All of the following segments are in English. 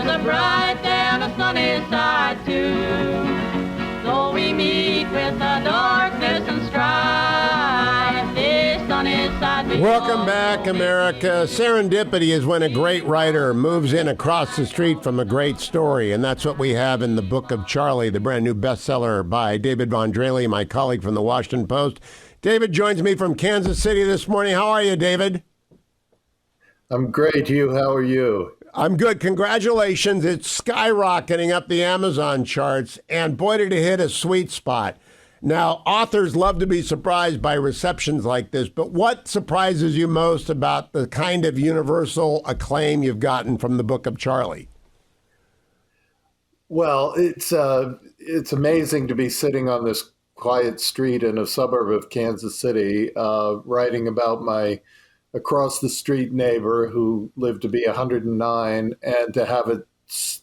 a bright day on the sunny side too. So we meet with the darkness and strife. This sunny side. Welcome back, America. Serendipity is when a great writer moves in across the street from a great story, and that's what we have in the book of Charley, the brand new bestseller by David Von Drehle, my colleague from the Washington Post. David joins me from Kansas City this morning. How are you, David? I'm great, Hugh. How are you? I'm good. Congratulations. It's skyrocketing up the Amazon charts, and boy, did it hit a sweet spot. Now, authors love to be surprised by receptions like this, but what surprises you most about the kind of universal acclaim you've gotten from the book of Charley? Well, it's amazing to be sitting on this quiet street in a suburb of Kansas City, writing about my across the street neighbor who lived to be 109, and to have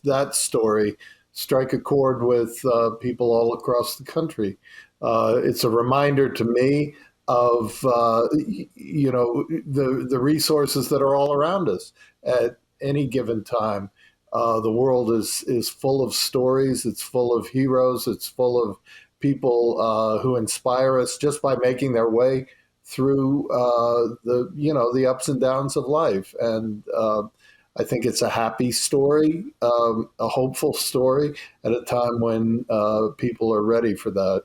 that story strike a chord with people all across the country. It's a reminder to me of the resources that are all around us at any given time. The world is full of stories. It's full of heroes. It's full of people who inspire us just by making their way through the ups and downs of life. And I think it's a happy story, a hopeful story at a time when people are ready for that.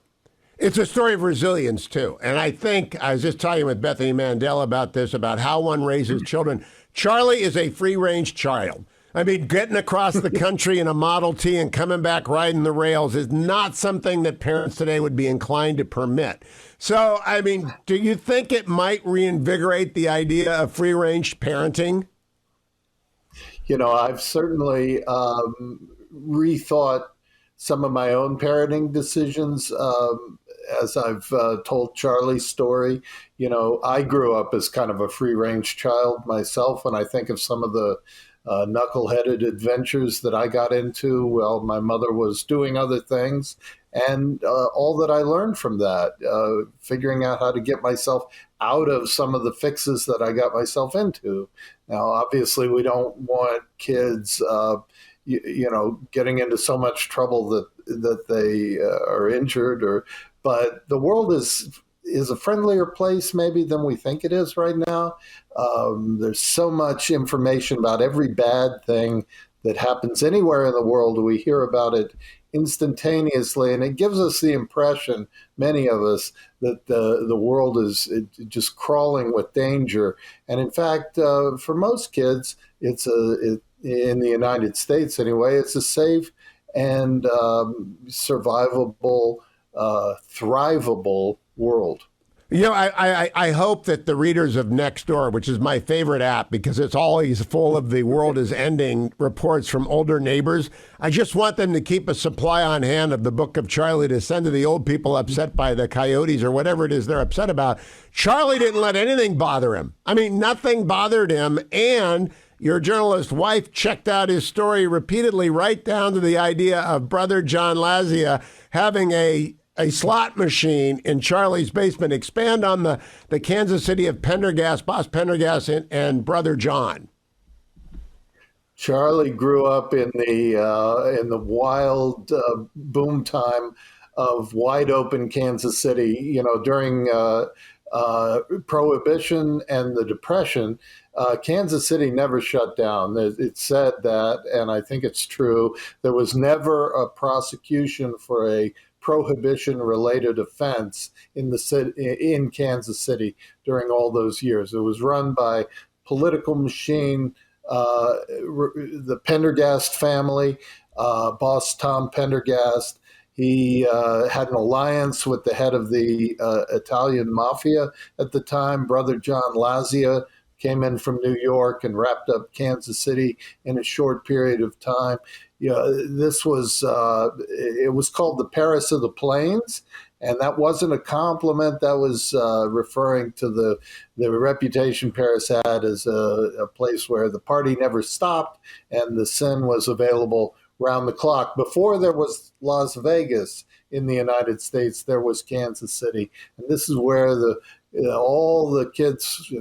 It's a story of resilience, too. And I think, I was just talking with Bethany Mandel about this, about how one raises children. Charley is a free-range child. I mean, getting across the country in a Model T and coming back riding the rails is not something that parents today would be inclined to permit. So, I mean, do you think it might reinvigorate the idea of free-range parenting? You know, I've certainly rethought some of my own parenting decisions as I've told Charley's story. You know, I grew up as kind of a free-range child myself, and I think of some of the knuckleheaded adventures that I got into. Well, my mother was doing other things, and all that I learned from that, figuring out how to get myself out of some of the fixes that I got myself into. Now, obviously, we don't want kids, getting into so much trouble that they are injured, but the world is a friendlier place maybe than we think it is right now. There's so much information about every bad thing that happens anywhere in the world. We hear about it instantaneously, and it gives us the impression, many of us, that the world is just crawling with danger. And in fact, for most kids, in the United States anyway, it's a safe and survivable, thrivable world. You know, I hope that the readers of Nextdoor, which is my favorite app because it's always full of the world is ending reports from older neighbors, I just want them to keep a supply on hand of the Book of Charley to send to the old people upset by the coyotes or whatever it is they're upset about. Charley didn't let anything bother him. I mean, nothing bothered him. And your journalist wife checked out his story repeatedly, right down to the idea of Brother John Lazia having a slot machine in Charley's basement. Expand on the Kansas City of Pendergast, Boss Pendergast, and Brother John. Charley grew up in the wild boom time of wide open Kansas City. You know, during Prohibition and the Depression, Kansas City never shut down. It said that, and I think it's true, there was never a prosecution for a prohibition-related offense in Kansas City during all those years. It was run by political machine, the Pendergast family, boss Tom Pendergast. He had an alliance with the head of the Italian mafia at the time, Brother John Lazia, came in from New York and wrapped up Kansas City in a short period of time. This was, it was called the Paris of the Plains, and that wasn't a compliment. That was referring to the reputation Paris had as a place where the party never stopped and the sin was available round the clock. Before there was Las Vegas in the United States, there was Kansas City. And this is where all the kids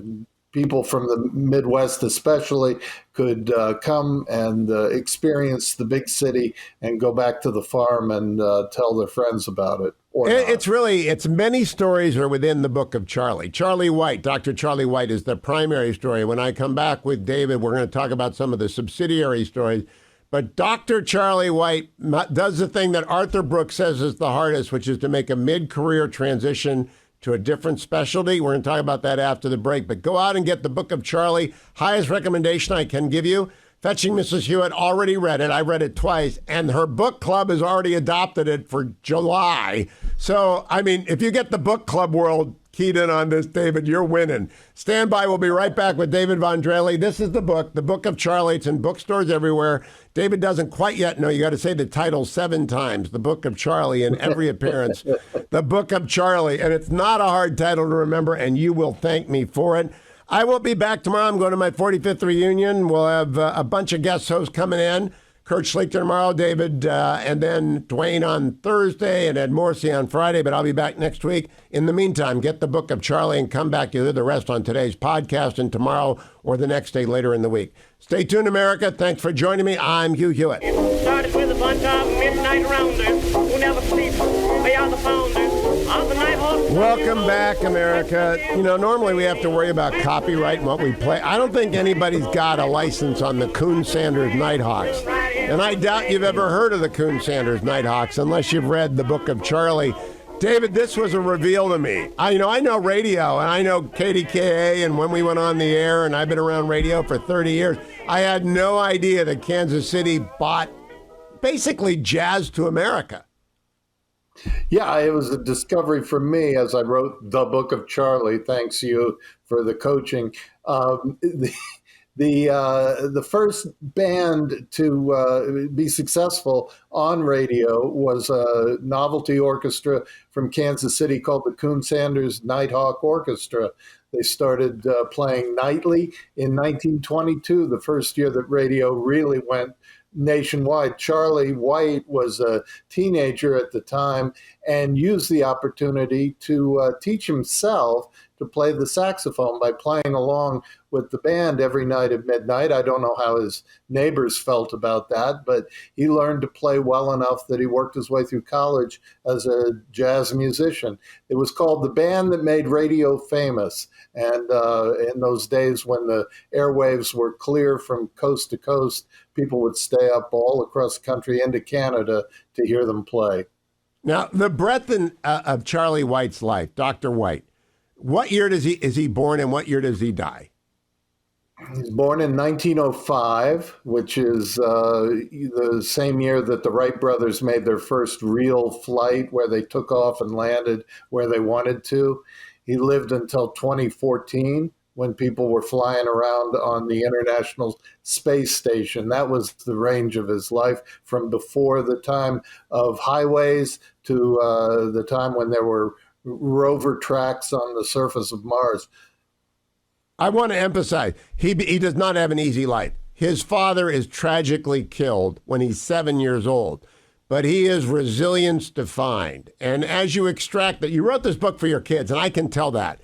people from the Midwest especially could come and experience the big city and go back to the farm and tell their friends about it. It's many stories are within the book of Charley. Charley White, Dr. Charley White is the primary story. When I come back with David, we're going to talk about some of the subsidiary stories. But Dr. Charley White does the thing that Arthur Brooks says is the hardest, which is to make a mid-career transition to a different specialty. We're going to talk about that after the break. But go out and get the book of Charley. Highest recommendation I can give you. Fetching Mrs. Hewitt already read it. I read it twice. And her book club has already adopted it for July. So, I mean, if you get the book club world keyed in on this, David, you're winning. Stand by. We'll be right back with David Von Drehle. This is the book of Charley. It's in bookstores everywhere. David doesn't quite yet know. You got to say the title 7 times. The Book of Charley in every appearance. The Book of Charley. And it's not a hard title to remember, and you will thank me for it. I will be back tomorrow. I'm going to my 45th reunion. We'll have a bunch of guest hosts coming in. Kurt Schlichter tomorrow, David, and then Dwayne on Thursday and Ed Morrissey on Friday, but I'll be back next week. In the meantime, get the Book of Charley and come back. You'll hear the rest on today's podcast and tomorrow or the next day later in the week. Stay tuned, America. Thanks for joining me. I'm Hugh Hewitt. It started with a bunch of midnight rounders who never sleep. They are the founders of the night horse. Welcome back, America. You know, normally we have to worry about copyright and what we play. I don't think anybody's got a license on the Coon Sanders Nighthawks. And I doubt you've ever heard of the Coon Sanders Nighthawks unless you've read the Book of Charley. David, this was a reveal to me. I know radio, and I know KDKA, and when we went on the air, and I've been around radio for 30 years. I had no idea that Kansas City bought basically Jazz to America. Yeah, it was a discovery for me as I wrote the Book of Charley. Thanks you for the coaching. The first band to be successful on radio was a novelty orchestra from Kansas City called the Coon Sanders Nighthawk Orchestra. They started playing nightly in 1922, the first year that radio really went nationwide. Charley White was a teenager at the time and used the opportunity to teach himself to play the saxophone by playing along with the band every night at midnight. I don't know how his neighbors felt about that, but he learned to play well enough that he worked his way through college as a jazz musician. It was called the band that made radio famous. And in those days when the airwaves were clear from coast to coast, people would stay up all across the country into Canada to hear them play. Now, the breadth of Charley White's life, Dr. White, what year is he born and what year does he die? He's born in 1905, which is the same year that the Wright brothers made their first real flight where they took off and landed where they wanted to. He lived until 2014 when people were flying around on the International Space Station. That was the range of his life from before the time of highways to the time when there were rover tracks on the surface of Mars. I want to emphasize, he does not have an easy life. His father is tragically killed when he's 7 years old, but he is resilience defined. And as you extract that, you wrote this book for your kids, and I can tell that.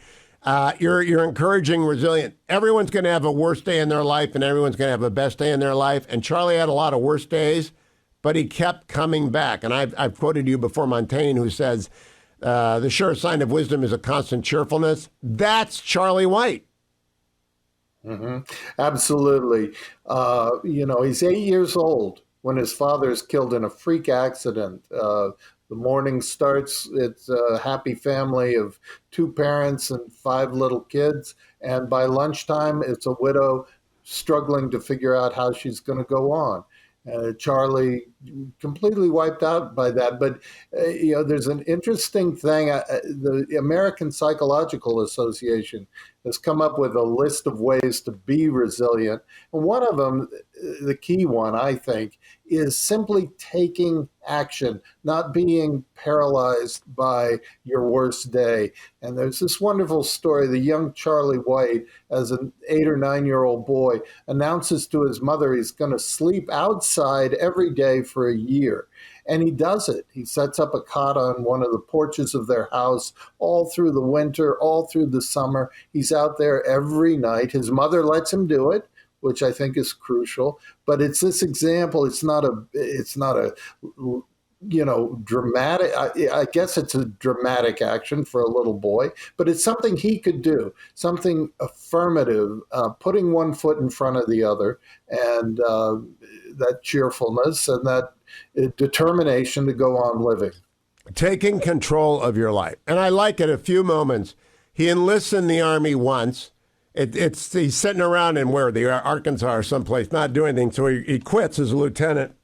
You're encouraging resilience. Everyone's going to have a worst day in their life, and everyone's going to have a best day in their life. And Charley had a lot of worst days, but he kept coming back. And I've quoted you before, Montaigne, who says, the sure sign of wisdom is a constant cheerfulness. That's Charley White. Mm-hmm. Absolutely. He's 8 years old when his father is killed in a freak accident. The morning starts, it's a happy family of 2 parents and 5 little kids. And by lunchtime, it's a widow struggling to figure out how she's going to go on. Charley completely wiped out by that. But, there's an interesting thing. The American Psychological Association has come up with a list of ways to be resilient. And one of them, the key one, I think, is simply taking action, not being paralyzed by your worst day. And there's this wonderful story. The young Charley White, as an 8 or 9-year-old boy, announces to his mother he's going to sleep outside every day for a year. And he does it. He sets up a cot on one of the porches of their house all through the winter, all through the summer. He's out there every night. His mother lets him do it, which I think is crucial. But it's this example. It's not a dramatic. I guess it's a dramatic action for a little boy, but it's something he could do, something affirmative, putting one foot in front of the other, and that cheerfulness and that determination to go on living. Taking control of your life. And I like it a few moments. He enlists in the Army once. He's sitting around in the Arkansas or someplace, not doing anything. So he quits as a lieutenant.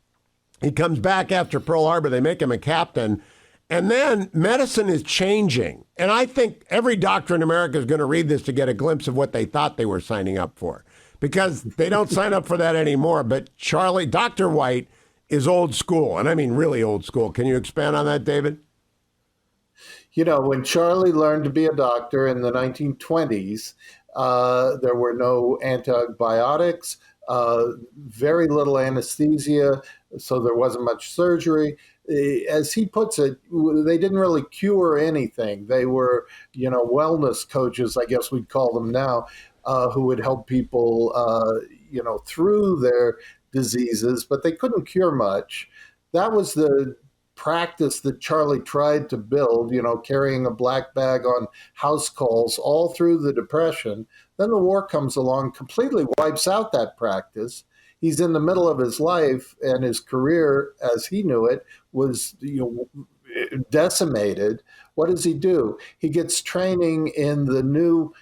He comes back after Pearl Harbor. They make him a captain. And then medicine is changing. And I think every doctor in America is going to read this to get a glimpse of what they thought they were signing up for, because they don't sign up for that anymore. But Charley, Dr. White is old school. And I mean really old school. Can you expand on that, David? When Charley learned to be a doctor in the 1920s, there were no antibiotics, very little anesthesia, so there wasn't much surgery. As he puts it, they didn't really cure anything. They were, wellness coaches, I guess we'd call them now, who would help people, through their diseases, but they couldn't cure much. That was the practice that Charley tried to build, carrying a black bag on house calls all through the Depression. Then the war comes along, completely wipes out that practice. He's in the middle of his life, and his career, as he knew it, was decimated. What does he do? He gets training in the new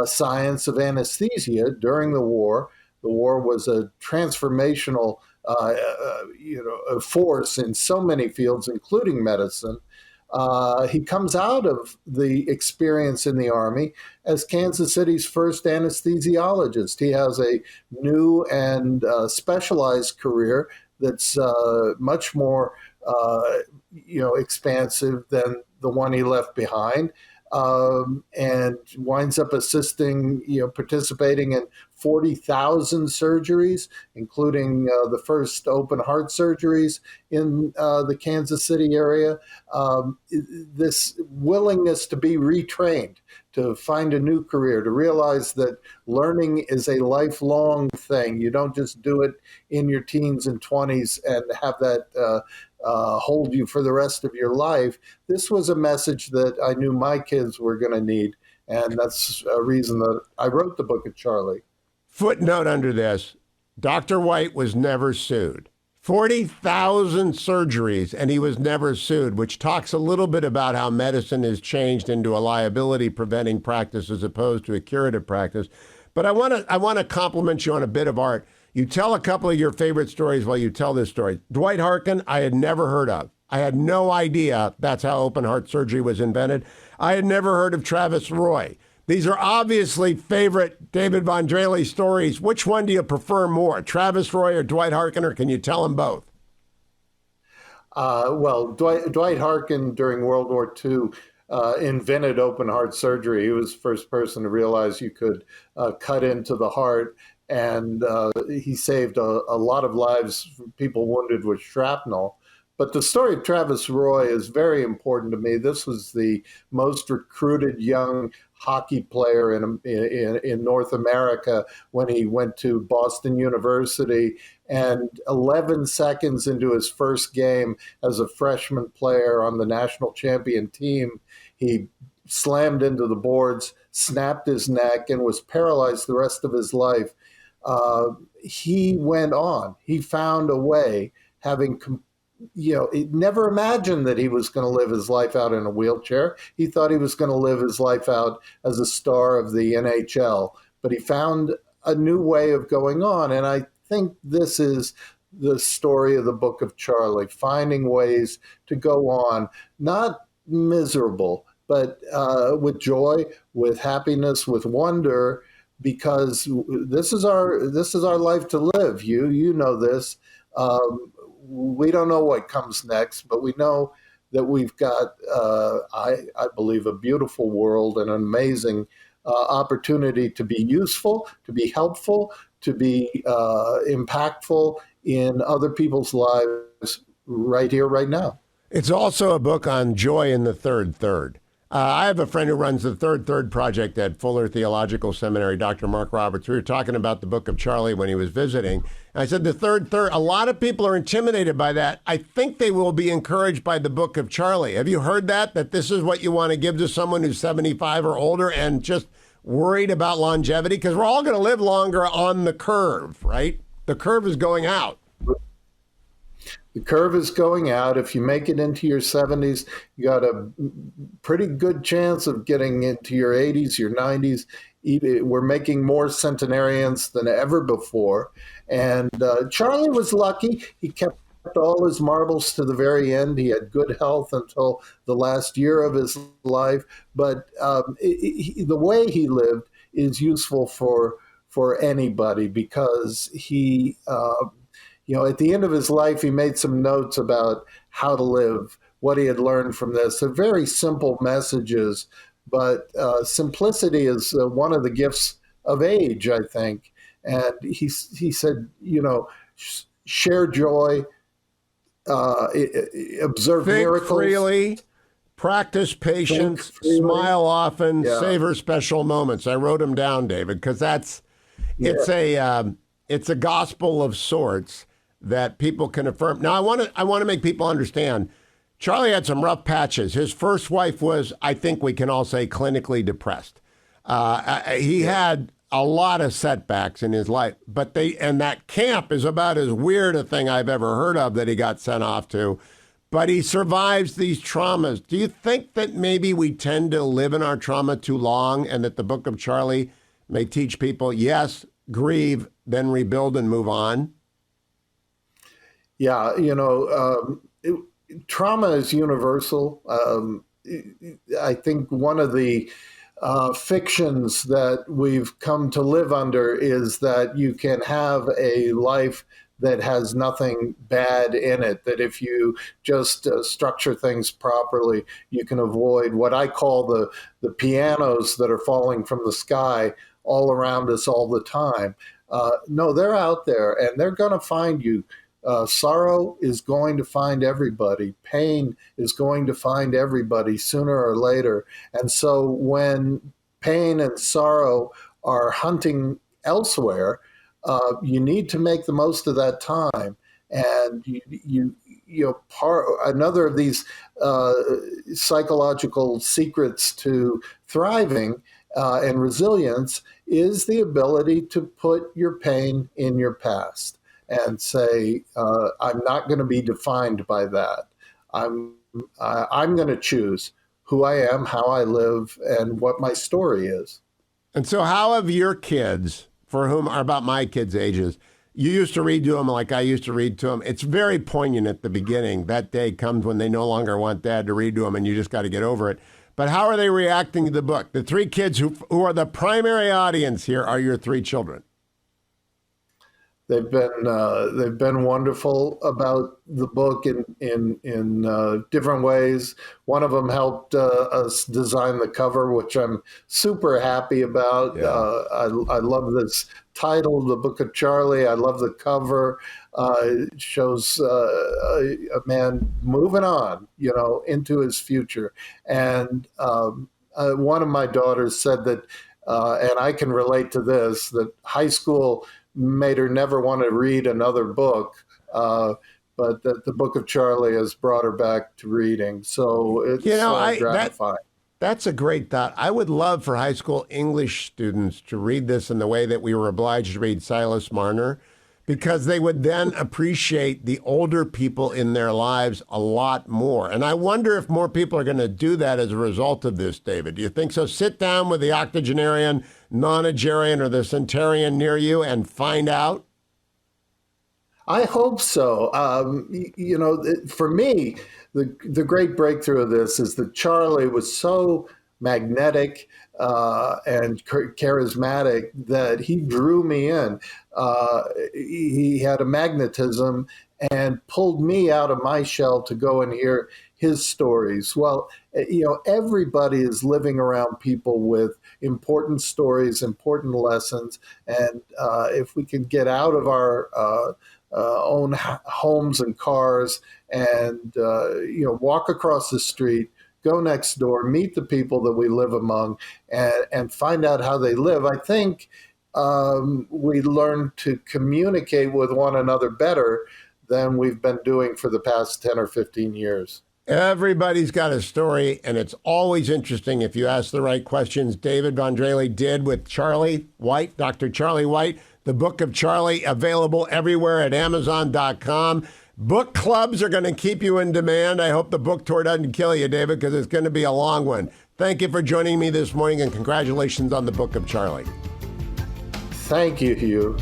science of anesthesia during the war. The war was a transformational a force in so many fields, including medicine. He comes out of the experience in the Army as Kansas City's first anesthesiologist. He has a new and specialized career that's much more, expansive than the one he left behind, and winds up participating in 40,000 surgeries, including the first open heart surgeries in the Kansas City area. This willingness to be retrained, to find a new career, to realize that learning is a lifelong thing. You don't just do it in your teens and 20s and have that hold you for the rest of your life. This was a message that I knew my kids were going to need, and that's a reason that I wrote the book of Charley. Footnote under this, Dr. White was never sued. 40,000 surgeries, and he was never sued, which talks a little bit about how medicine has changed into a liability-preventing practice as opposed to a curative practice. But I want to compliment you on a bit of art. You tell a couple of your favorite stories while you tell this story. Dwight Harkin, I had never heard of. I had no idea that's how open heart surgery was invented. I had never heard of Travis Roy. These are obviously favorite David Von Drehle stories. Which one do you prefer more, Travis Roy or Dwight Harkin, or can you tell them both? Dwight Harkin during World War II invented open heart surgery. He was the first person to realize you could cut into the heart, and he saved a lot of lives, people wounded with shrapnel. But the story of Travis Roy is very important to me. This was the most recruited young hockey player in North America when he went to Boston University. And 11 seconds into his first game as a freshman player on the national champion team, he slammed into the boards, snapped his neck, and was paralyzed the rest of his life. He went on. He found a way, having he never imagined that he was going to live his life out in a wheelchair. He thought he was going to live his life out as a star of the NHL, but he found a new way of going on. And I think this is the story of the book of Charley, finding ways to go on, not miserable, but with joy, with happiness, with wonder, because this is our life to live. You know this. We don't know what comes next, but we know that we've got, I believe, a beautiful world and an amazing opportunity to be useful, to be helpful, to be impactful in other people's lives right here, right now. It's also a book on joy in the third third. I have a friend who runs the Third Third Project at Fuller Theological Seminary, Dr. Mark Roberts. We were talking about the book of Charley when he was visiting. And I said, the third third, a lot of people are intimidated by that. I think they will be encouraged by the book of Charley. Have you heard that this is what you want to give to someone who's 75 or older and just worried about longevity? Because we're all going to live longer on the curve, right? The curve is going out. The curve is going out. If you make it into your 70s, you got a pretty good chance of getting into your 80s, your 90s. We're making more centenarians than ever before. And Charley was lucky. He kept all his marbles to the very end. He had good health until the last year of his life. But the way he lived is useful for anybody, because he at the end of his life, he made some notes about how to live, what he had learned from this. They're very simple messages, but simplicity is one of the gifts of age, I think. And he said, share joy, observe Think miracles. freely, practice patience, smile often, savor special moments. I wrote them down, David, because it's a gospel of sorts that people can affirm. Now, I want to make people understand, Charley had some rough patches. His first wife was, I think we can all say, clinically depressed. He had a lot of setbacks in his life, and that camp is about as weird a thing I've ever heard of that he got sent off to. But he survives these traumas. Do you think that maybe we tend to live in our trauma too long, and that the book of Charley may teach people, yes, grieve, then rebuild and move on? Yeah, trauma is universal. I think one of the fictions that we've come to live under is that you can have a life that has nothing bad in it, that if you just structure things properly, you can avoid what I call the pianos that are falling from the sky all around us all the time. No, they're out there, and they're going to find you. Sorrow is going to find everybody. Pain is going to find everybody sooner or later. And so when pain and sorrow are hunting elsewhere, you need to make the most of that time. And another of these psychological secrets to thriving and resilience is the ability to put your pain in your past and say, I'm not going to be defined by that. I'm going to choose who I am, how I live, and what my story is. And so how have your kids, for whom are about my kids' ages, you used to read to them like I used to read to them. It's very poignant at the beginning. That day comes when they no longer want dad to read to them, and you just got to get over it. But how are they reacting to the book? The three kids who are the primary audience here are your three children. They've been wonderful about the book in different ways. One of them helped us design the cover, which I'm super happy about. Yeah. I love this title, The Book of Charley. I love the cover. It shows a man moving on, into his future. And one of my daughters said that, and I can relate to this, that high school made her never want to read another book, but that the Book of Charley has brought her back to reading. So it's gratifying. That's a great thought. I would love for high school English students to read this in the way that we were obliged to read Silas Marner, because they would then appreciate the older people in their lives a lot more. And I wonder if more people are going to do that as a result of this, David. Do you think so? Sit down with the octogenarian, nonagerian, or the centenarian near you and find out? I hope so. For me, the great breakthrough of this is that Charley was so magnetic and charismatic that he drew me in. He had a magnetism and pulled me out of my shell to go and hear his stories. Well, everybody is living around people with important stories, important lessons. And if we can get out of our own homes and cars, and walk across the street, go next door, meet the people that we live among, and find out how they live. I think we learn to communicate with one another better than we've been doing for the past 10 or 15 years. Everybody's got a story, and it's always interesting if you ask the right questions. David Von Drehle did with Charley White, Dr. Charley White. The Book of Charley, available everywhere at Amazon.com. Book clubs are going to keep you in demand. I hope the book tour doesn't kill you, David, because it's going to be a long one. Thank you for joining me this morning, and congratulations on the Book of Charley. Thank you, Hugh.